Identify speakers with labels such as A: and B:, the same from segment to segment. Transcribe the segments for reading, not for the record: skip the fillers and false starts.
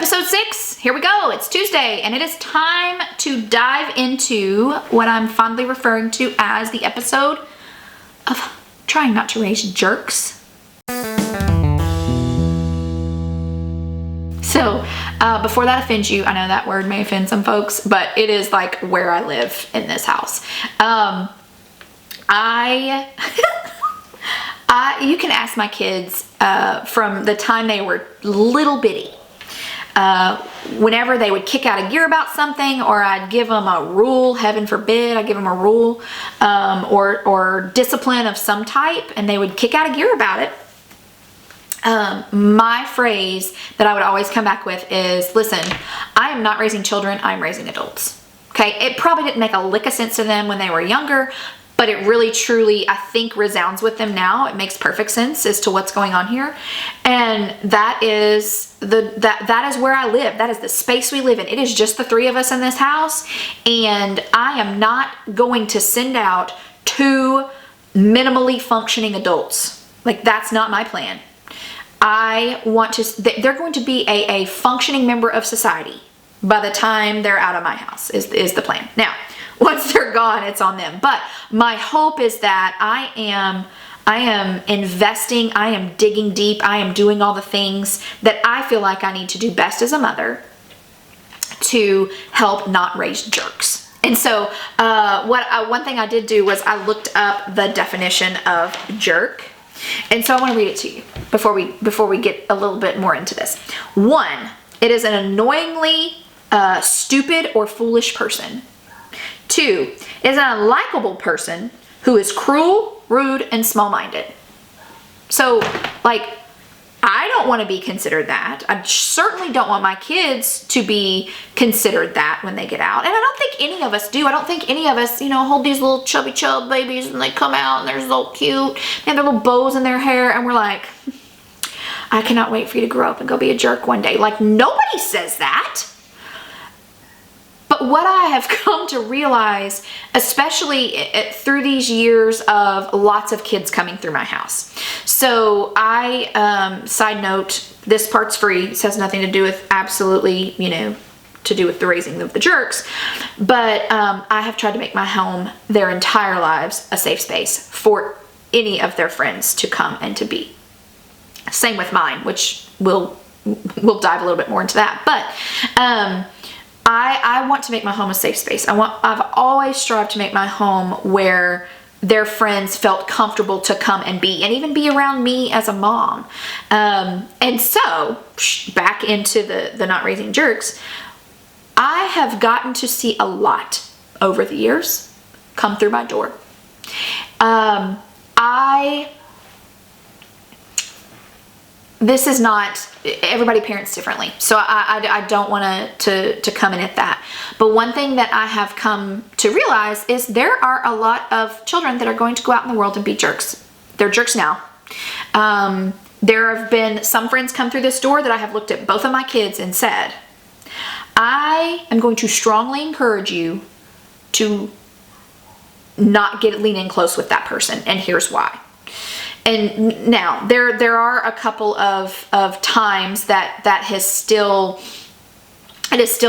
A: Episode 6, here we go. It's Tuesday, and it is time to dive into what I'm fondly referring to as the episode of trying not to raise jerks. So, before that offends you, I know that word may offend some folks, but it is like where I live in this house. You can ask my kids from the time they were little bitty. Whenever they would kick out of gear about something, or I'd give them a rule, heaven forbid, I'd give them a rule, or discipline of some type, and they would kick out of gear about it. My phrase that I would always come back with is, listen, I am not raising children, I'm raising adults. Okay, it probably didn't make a lick of sense to them when they were younger, but it really truly, I think, resounds with them now. It makes perfect sense as to what's going on here. And that is that is where I live. That is the space we live in. It is just the three of us in this house, and I am not going to send out 2 minimally functioning adults. Like, that's not my plan. I want to, they're going to be a functioning member of society by the time they're out of my house is the plan. Now, once they're gone, it's on them. But my hope is that I am investing, I am digging deep, I am doing all the things that I feel like I need to do best as a mother to help not raise jerks. And so one thing I did do was I looked up the definition of jerk. And so I want to read it to you before we get a little bit more into this. 1, it is an annoyingly stupid or foolish person. 2, it is an unlikable person who is cruel, rude, and small-minded. So, like, I don't want to be considered that. I certainly don't want my kids to be considered that when they get out. And I don't think any of us do. I don't think any of us, hold these little chubby chub babies and they come out and they're so cute. They have their little bows in their hair and we're like, I cannot wait for you to grow up and go be a jerk one day. Like, nobody says that. But what I have come to realize, especially through these years of lots of kids coming through my house. So side note, this part's free. This has nothing to do with absolutely, to do with the raising of the jerks. But I have tried to make my home their entire lives a safe space for any of their friends to come and to be. Same with mine, which we'll dive a little bit more into that. But I want to make my home a safe space. I've always strived to make my home where their friends felt comfortable to come and be, and even be around me as a mom. And so, back into the not raising jerks, I have gotten to see a lot over the years come through my door. This is not, everybody parents differently. So I don't want to come in at that. But one thing that I have come to realize is there are a lot of children that are going to go out in the world and be jerks. They're jerks now. There have been some friends come through this door that I have looked at both of my kids and said, I am going to strongly encourage you to not lean in close with that person. And here's why. And now there are a couple of times that it has still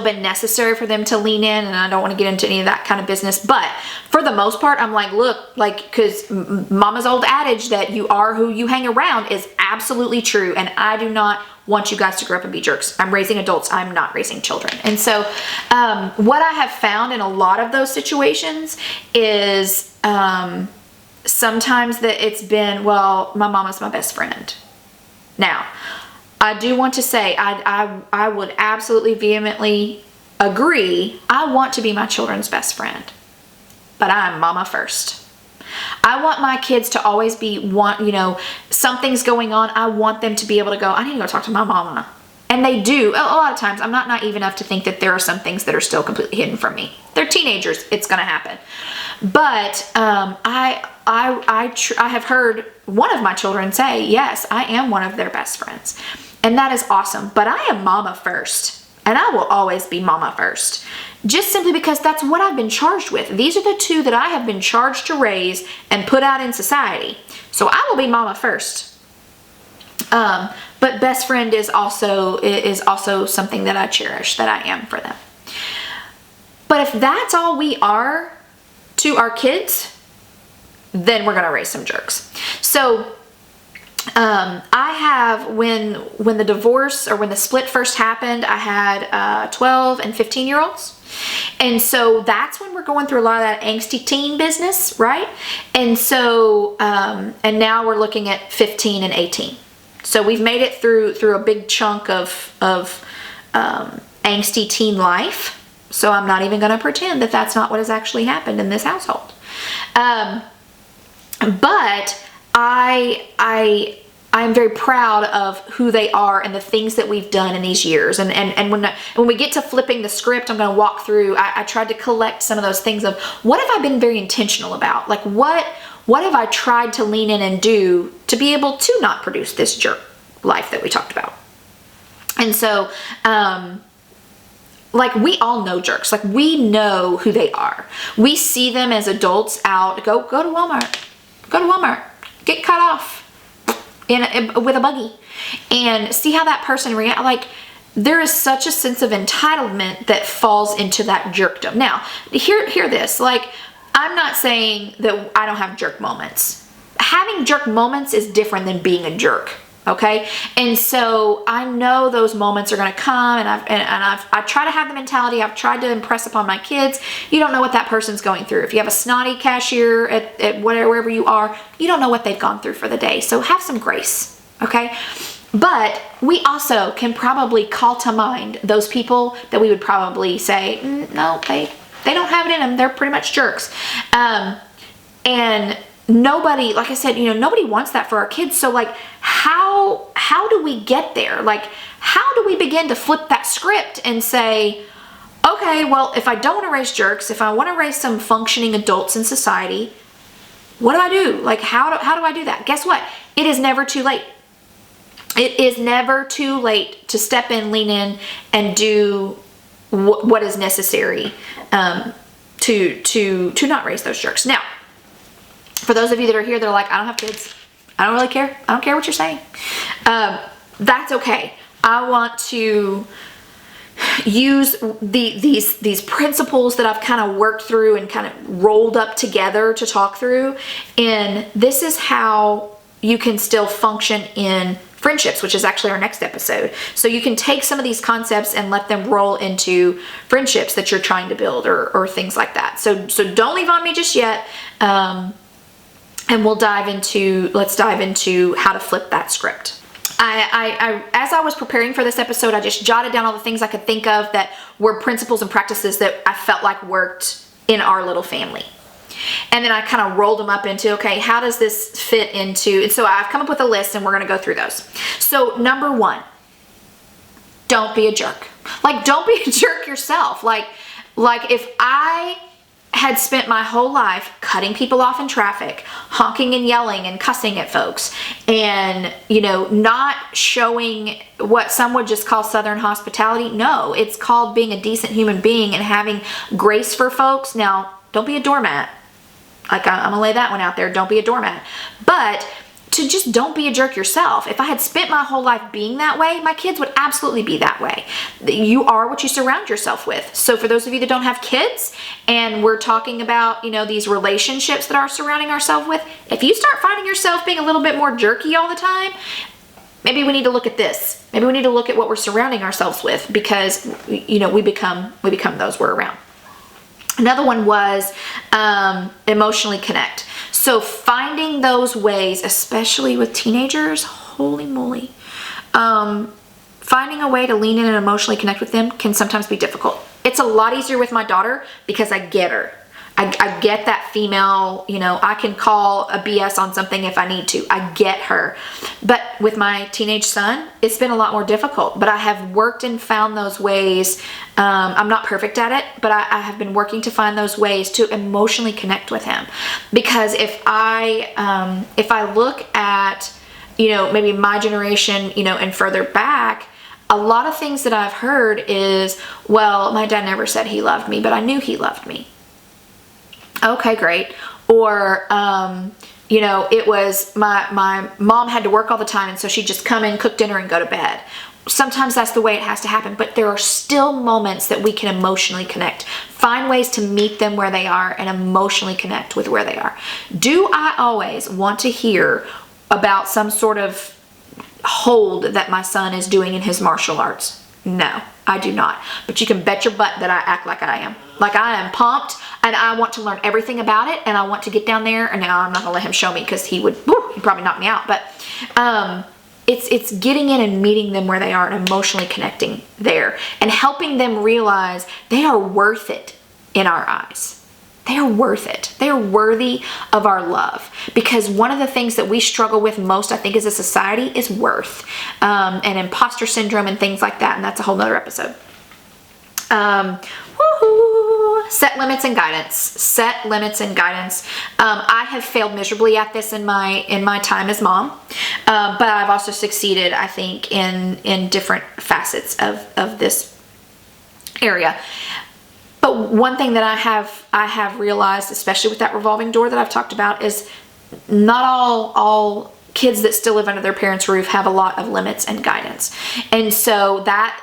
A: been necessary for them to lean in, and I don't want to get into any of that kind of business. But for the most part, I'm like, look, because mama's old adage that you are who you hang around is absolutely true. And I do not want you guys to grow up and be jerks. I'm raising adults. I'm not raising children. And so what I have found in a lot of those situations is sometimes that it's been, well, my mama's my best friend. Now, I do want to say, I would absolutely vehemently agree. I want to be my children's best friend, but I'm mama first. I want my kids to always be, something's going on. I want them to be able to go, I need to go talk to my mama. And they do. A lot of times, I'm not naive enough to think that there are some things that are still completely hidden from me. They're teenagers. It's going to happen. But I have heard one of my children say, yes, I am one of their best friends. And that is awesome. But I am mama first. And I will always be mama first. Just simply because that's what I've been charged with. These are the 2 that I have been charged to raise and put out in society. So I will be mama first. But best friend is also something that I cherish, that I am for them. But if that's all we are to our kids, then we're gonna raise some jerks. So I have, when the divorce or when the split first happened, I had 12 and 15-year-olds. And so that's when we're going through a lot of that angsty teen business, right? And so, and now we're looking at 15 and 18. So we've made it through a big chunk of angsty teen life. So I'm not even going to pretend that that's not what has actually happened in this household. But I'm very proud of who they are and the things that we've done in these years. And when we get to flipping the script, I'm going to walk through. I tried to collect some of those things of what have I been very intentional about? Like what have I tried to lean in and do to be able to not produce this jerk life that we talked about? And so, like, we all know jerks. Like, we know who they are. We see them as adults out. Go to Walmart. Go to Walmart. Get cut off with a buggy. And see how that person reacts. Like, there is such a sense of entitlement that falls into that jerkdom. Now, hear this. Like, I'm not saying that I don't have jerk moments. Having jerk moments is different than being a jerk. Okay, and so I know those moments are going to come, and I try to have the mentality. I've tried to impress upon my kids. You don't know what that person's going through. If you have a snotty cashier at wherever you are, you don't know what they've gone through for the day. So have some grace. Okay, but we also can probably call to mind those people that we would probably say, no, they don't have it in them. They're pretty much jerks, and nobody, like I said, nobody wants that for our kids. So like, how do we get there? Like, how do we begin to flip that script and say, okay, well, if I don't want to raise jerks, if I want to raise some functioning adults in society, what do I do? Like, how do I do that? Guess what? It is never too late. It is never too late to step in, lean in, and do what is necessary to not raise those jerks. Now, for those of you that are here, they're like, I don't have kids. I don't really care. I don't care what you're saying. That's okay. I want to use these principles that I've kind of worked through and kind of rolled up together to talk through. And this is how you can still function in friendships, which is actually our next episode. So you can take some of these concepts and let them roll into friendships that you're trying to build or things like that. So don't leave on me just yet. And let's dive into how to flip that script. As I was preparing for this episode, I just jotted down all the things I could think of that were principles and practices that I felt like worked in our little family. And then I kind of rolled them up into, okay, how does this fit into, and so I've come up with a list and we're going to go through those. So number 1, don't be a jerk. Like, don't be a jerk yourself. Like if I had spent my whole life cutting people off in traffic, honking and yelling and cussing at folks, and, not showing what some would just call Southern hospitality. No, it's called being a decent human being and having grace for folks. Now, don't be a doormat. Like, I'm gonna lay that one out there. Don't be a doormat. But to just don't be a jerk yourself. If I had spent my whole life being that way, my kids would absolutely be that way. You are what you surround yourself with. So for those of you that don't have kids, and we're talking about, these relationships that are surrounding ourselves with, if you start finding yourself being a little bit more jerky all the time, maybe we need to look at this. Maybe we need to look at what we're surrounding ourselves with, because, we become those we're around. Another one was emotionally connect. So finding those ways, especially with teenagers, holy moly, finding a way to lean in and emotionally connect with them can sometimes be difficult. It's a lot easier with my daughter because I get her. I get that female, I can call a BS on something if I need to. I get her. But with my teenage son, it's been a lot more difficult. But I have worked and found those ways. I'm not perfect at it, but I have been working to find those ways to emotionally connect with him. Because if I look at, maybe my generation, and further back, a lot of things that I've heard is, well, my dad never said he loved me, but I knew he loved me. Okay, great. Or, You know, it was my mom had to work all the time, and so she'd just come in, cook dinner, and go to bed. Sometimes that's the way it has to happen, but there are still moments that we can emotionally connect. Find ways to meet them where they are and emotionally connect with where they are. Do I always want to hear about some sort of hold that my son is doing in his martial arts? No, I do not. But you can bet your butt that I act like I am. Like I am pumped and I want to learn everything about it, and I want to get down there. And now I'm not gonna let him show me because he'd probably knock me out. But it's getting in and meeting them where they are and emotionally connecting there and helping them realize they are worth it in our eyes. They are worth it. They are worthy of our love, because one of the things that we struggle with most, I think, as a society is worth and imposter syndrome and things like that. And that's a whole nother episode. Set limits and guidance. Set limits and guidance. I have failed miserably at this in my time as mom, but I've also succeeded, I think, in different facets of this area. But one thing that I have realized, especially with that revolving door that I've talked about, is not all kids that still live under their parents' roof have a lot of limits and guidance. And so that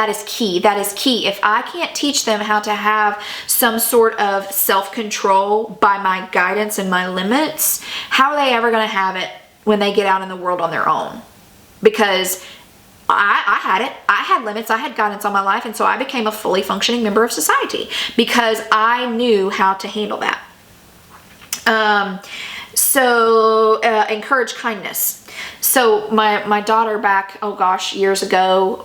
A: is key. That is key. If I can't teach them how to have some sort of self-control by my guidance and my limits, how are they ever going to have it when they get out in the world on their own? Because I had it. I had limits. I had guidance all my life. And so I became a fully functioning member of society because I knew how to handle that. Encourage kindness. So my daughter back, years ago,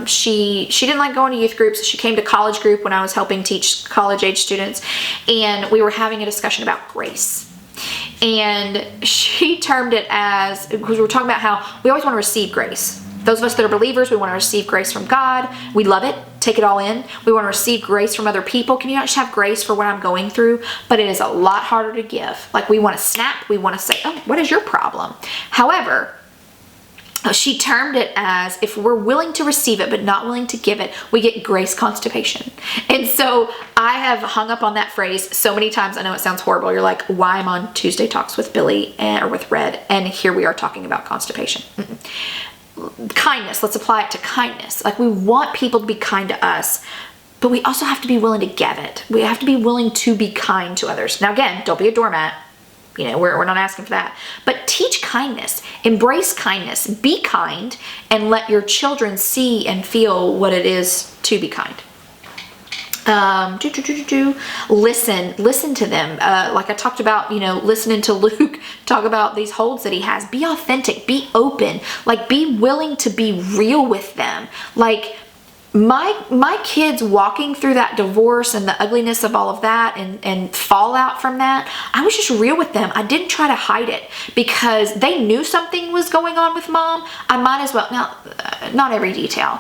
A: she didn't like going to youth groups. She came to college group when I was helping teach college age students, and we were having a discussion about grace. And she termed it as, because we were talking about how we always want to receive grace. Those of us that are believers, we want to receive grace from God. We love it. Take it all in. We want to receive grace from other people. Can you not just have grace for what I'm going through? But it is a lot harder to give. Like, we want to snap. We want to say, oh, what is your problem? However, she termed it as, if we're willing to receive it but not willing to give it, we get grace constipation. And so I have hung up on that phrase so many times. I know it sounds horrible. You're like, why I'm on Tuesday Talks with Billy or with Red, and here we are talking about constipation. Kindness, let's apply it to kindness. Like, we want people to be kind to us, but we also have to be willing to give it. We have to be willing to be kind to others. Now, again, don't be a doormat. You know, we're not asking for that. But teach kindness, embrace kindness, be kind, and let your children see and feel what it is to be kind. Listen to them. Like I talked about, listening to Luke talk about these holds that he has. Be authentic, be open, like be willing to be real with them. Like my kids walking through that divorce and the ugliness of all of that and fallout from that, I was just real with them. I didn't try to hide it because they knew something was going on with mom. I might as well, now, not every detail,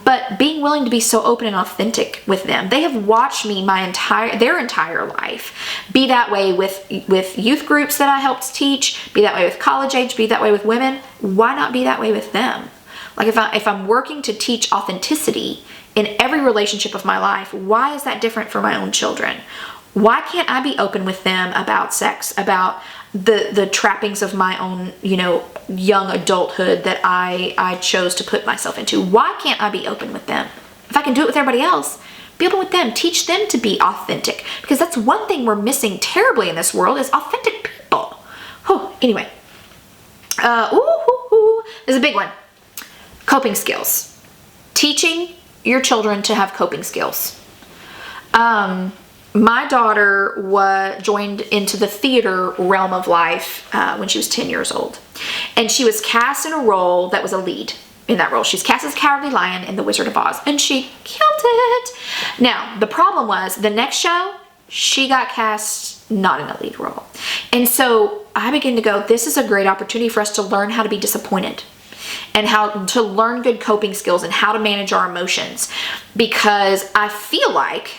A: but being willing to be so open and authentic with them. They have watched me their entire life be that way with youth groups that I helped teach, be that way with college age, be that way with women. Why not be that way with them? Like, if I'm working to teach authenticity in every relationship of my life, why is that different for my own children? Why can't I be open with them about sex, about the trappings of my own, young adulthood that I chose to put myself into? Why can't I be open with them? If I can do it with everybody else, be open with them. Teach them to be authentic, because that's one thing we're missing terribly in this world is authentic people. Anyway, there's a big one. Coping skills. Teaching your children to have coping skills. My daughter joined into the theater realm of life when she was 10 years old. And she was cast in a role that was a lead in that role. She's cast as Cowardly Lion in The Wizard of Oz, and she killed it. Now, the problem was the next show, she got cast not in a lead role. And so I began to go, this is a great opportunity for us to learn how to be disappointed and how to learn good coping skills and how to manage our emotions. Because I feel like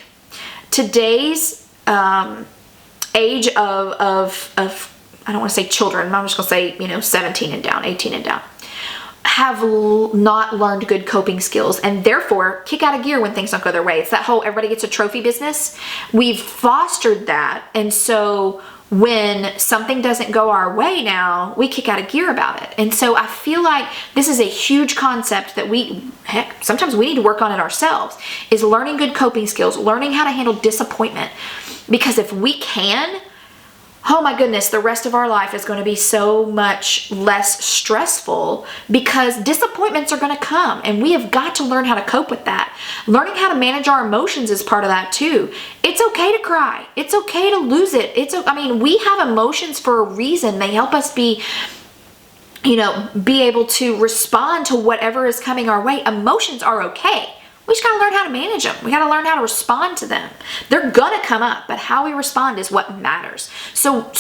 A: today's age of I don't want to say children, I'm just going to say, 17 and down, 18 and down, have not learned good coping skills and therefore kick out of gear when things don't go their way. It's that whole everybody gets a trophy business. We've fostered that. And so when something doesn't go our way now, we kick out of gear about it. And so I feel like this is a huge concept that sometimes we need to work on it ourselves, is learning good coping skills, learning how to handle disappointment. Because if we can, oh my goodness, the rest of our life is going to be so much less stressful, because disappointments are going to come and we have got to learn how to cope with that. Learning how to manage our emotions is part of that too. It's okay to cry. It's okay to lose it. We have emotions for a reason. They help us be able to respond to whatever is coming our way. Emotions are okay. We just got to learn how to manage them. We got to learn how to respond to them. They're going to come up, but how we respond is what matters. So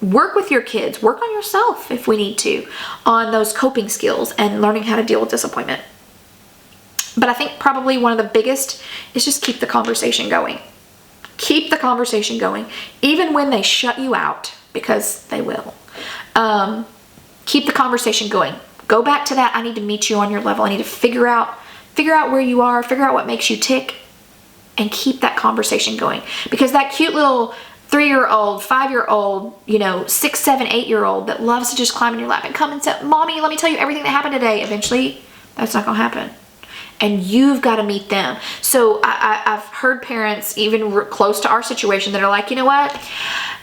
A: work with your kids, work on yourself if we need to, on those coping skills and learning how to deal with disappointment. But I think probably one of the biggest is just keep the conversation going. Keep the conversation going, even when they shut you out, because they will. Keep the conversation going. Go back to that. I need to meet you on your level. I need to figure out where you are, figure out what makes you tick, and keep that conversation going. Because that cute little 3-year-old, 5-year-old, 6, 7, 8-year-old that loves to just climb in your lap and come and say, Mommy, let me tell you everything that happened today. Eventually, that's not going to happen. And you've got to meet them. So I've heard parents, even close to our situation, that are like, you know what?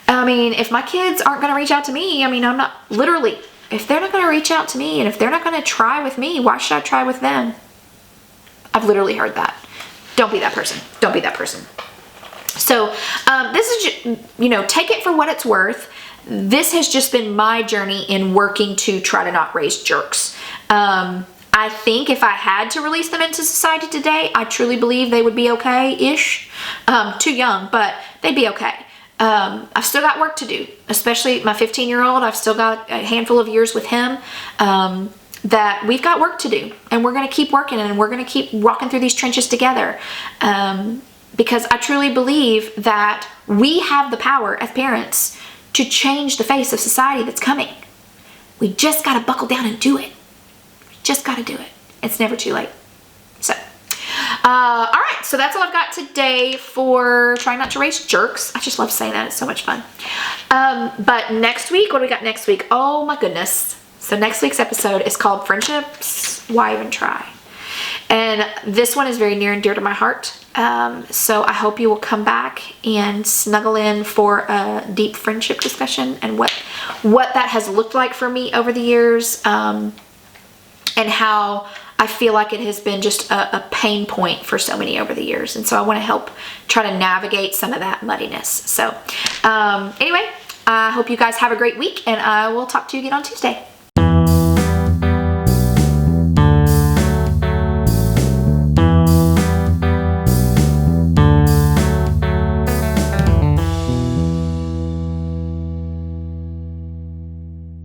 A: If my kids aren't going to reach out to me, I'm not, literally, if they're not going to reach out to me and if they're not going to try with me, why should I try with them? I've literally heard that. Don't be that person. Don't be that person. So this is, take it for what it's worth. This has just been my journey in working to try to not raise jerks. I think if I had to release them into society today, I truly believe they would be okay-ish. Too young, but they'd be okay. I've still got work to do, especially my 15-year-old. I've still got a handful of years with him. That we've got work to do, and we're going to keep working, and we're going to keep walking through these trenches together, because I truly believe that we have the power as parents to change the face of society that's coming. We just got to buckle down and do it. We just got to do it. It's never too late. So, all right, so that's all I've got today for trying not to raise jerks. I just love saying that. It's so much fun. But next week, what do we got next week? Oh my goodness. So next week's episode is called Friendships, Why Even Try? And this one is very near and dear to my heart. So I hope you will come back and snuggle in for a deep friendship discussion and what that has looked like for me over the years, and how I feel like it has been just a pain point for so many over the years. And so I want to help try to navigate some of that muddiness. So anyway, I hope you guys have a great week, and I will talk to you again on Tuesday.